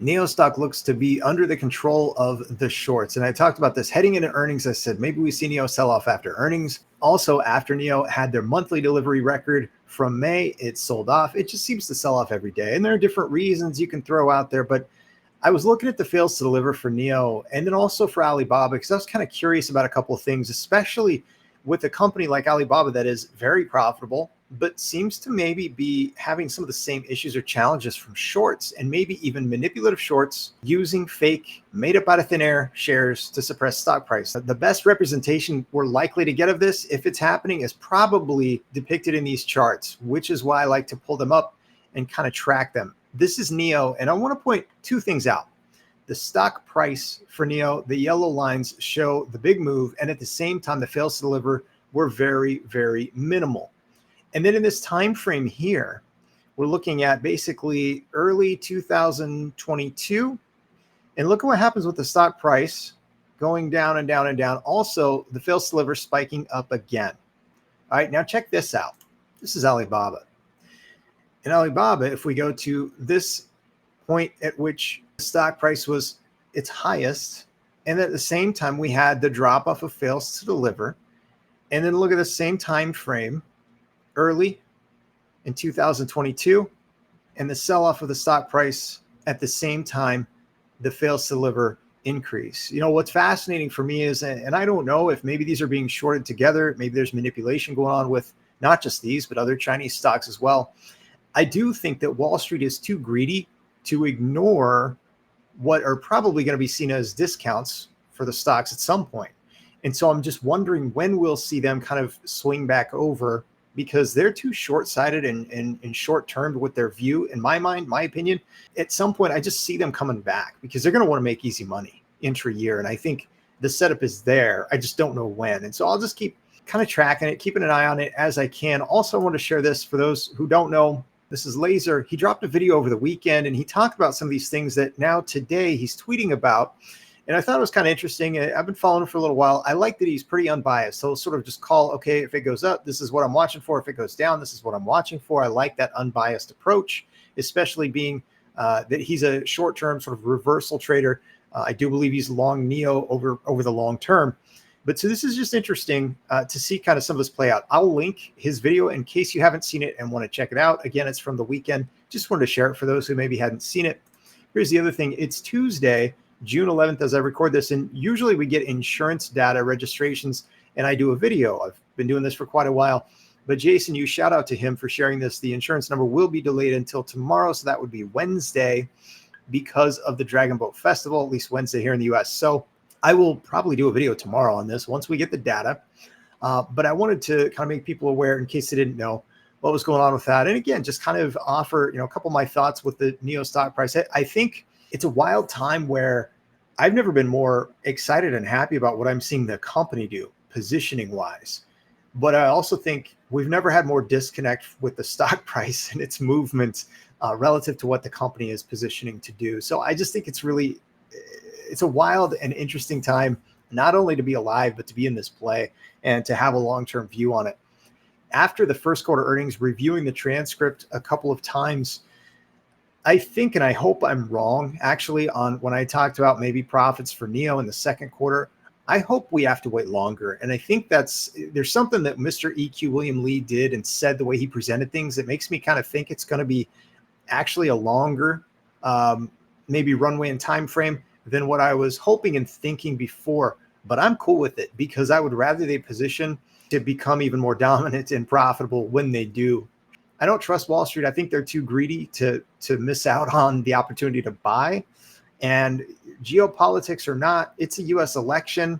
NIO Stock looks to be under the control of the shorts. And I talked about this heading into earnings. I said, maybe we see NIO sell off after earnings. Also, after NIO had their monthly delivery record from May, it sold off. It just seems to sell off every day. And there are different reasons you can throw out there. But I was looking at the fails to deliver for NIO and then also for Alibaba, because I was kind of curious about a couple of things, especially with a company like Alibaba that is very profitable, but seems to maybe be having some of the same issues or challenges from shorts and maybe even manipulative shorts using fake made up out of thin air shares to suppress stock price. The best representation we're likely to get of this, if it's happening, is probably depicted in these charts, which is why I like to pull them up and kind of track them. This is NIO, and I want to point two things out. The stock price for NIO, the yellow lines show the big move, and at the same time, the fails to deliver were very, very minimal. And then in this time frame here, we're looking at basically early 2022. And look at what happens with the stock price going down and down and down. Also, the fails to deliver spiking up again. All right, now check this out. This is Alibaba. In Alibaba, if we go to this point at which the stock price was its highest, and at the same time we had the drop off of fails to deliver, and then look at the same time frame early in 2022 and the sell off of the stock price at the same time the fails to deliver increase. You know, what's fascinating for me is, and I don't know if maybe these are being shorted together, maybe there's manipulation going on with not just these but other Chinese stocks as well. I do think that Wall Street is too greedy to ignore what are probably going to be seen as discounts for the stocks at some point. And so I'm just wondering when we'll see them kind of swing back over, because they're too short-sighted and short-termed with their view, in my mind, my opinion. At some point, I just see them coming back because they're going to want to make easy money intra-year. And I think the setup is there. I just don't know when. And so I'll just keep kind of tracking it, keeping an eye on it as I can. Also, I want to share this for those who don't know. This is Laser. He dropped a video over the weekend, and he talked about some of these things that now today he's tweeting about. And I thought it was kind of interesting. I've been following him for a little while. I like that he's pretty unbiased. So he'll sort of just call, okay, if it goes up, this is what I'm watching for. If it goes down, this is what I'm watching for. I like that unbiased approach, especially being that he's a short-term sort of reversal trader. I do believe he's long NIO over the long term. But so this is just interesting to see kind of some of this play out. I'll link his video in case you haven't seen it and want to check it out. Again, it's from the weekend. Just wanted to share it for those who maybe hadn't seen it. Here's the other thing. It's Tuesday, June 11th, as I record this. And usually we get insurance data registrations, and I do a video. I've been doing this for quite a while. But Jason, you shout out to him for sharing this. The insurance number will be delayed until tomorrow. So that would be Wednesday because of the Dragon Boat Festival, at least Wednesday here in the US. So I will probably do a video tomorrow on this once we get the data. But I wanted to kind of make people aware in case they didn't know what was going on with that. And again, just kind of offer, a couple of my thoughts with the NIO stock price. I think it's a wild time where I've never been more excited and happy about what I'm seeing the company do positioning wise. But I also think we've never had more disconnect with the stock price and its movements relative to what the company is positioning to do. So I just think it's a wild and interesting time, not only to be alive, but to be in this play and to have a long-term view on it. After the first quarter earnings, reviewing the transcript a couple of times, I think, and I hope I'm wrong, actually, on when I talked about maybe profits for NIO in the second quarter. I hope we have to wait longer. And I think there's something that Mr. EQ William Lee did and said the way he presented things that makes me kind of think it's going to be actually a longer maybe runway and time frame than what I was hoping and thinking before. But I'm cool with it because I would rather they position to become even more dominant and profitable when they do. I don't trust Wall Street. I think they're too greedy to miss out on the opportunity to buy. And geopolitics or not, it's a U.S. election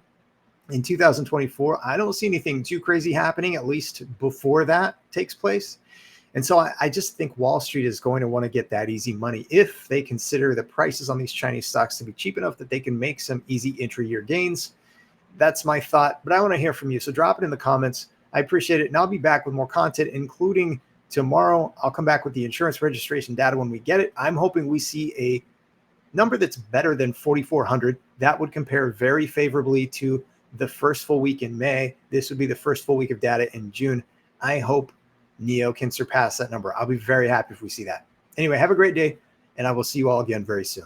in 2024. I don't see anything too crazy happening, at least before that takes place. And so I just think Wall Street is going to want to get that easy money if they consider the prices on these Chinese stocks to be cheap enough that they can make some easy intra-year gains. That's my thought, but I want to hear from you. So drop it in the comments. I appreciate it. And I'll be back with more content, including tomorrow. I'll come back with the insurance registration data when we get it. I'm hoping we see a number that's better than 4,400. That would compare very favorably to the first full week in May. This would be the first full week of data in June. I hope NIO can surpass that number. I'll be very happy if we see that. Anyway, have a great day, and I will see you all again very soon.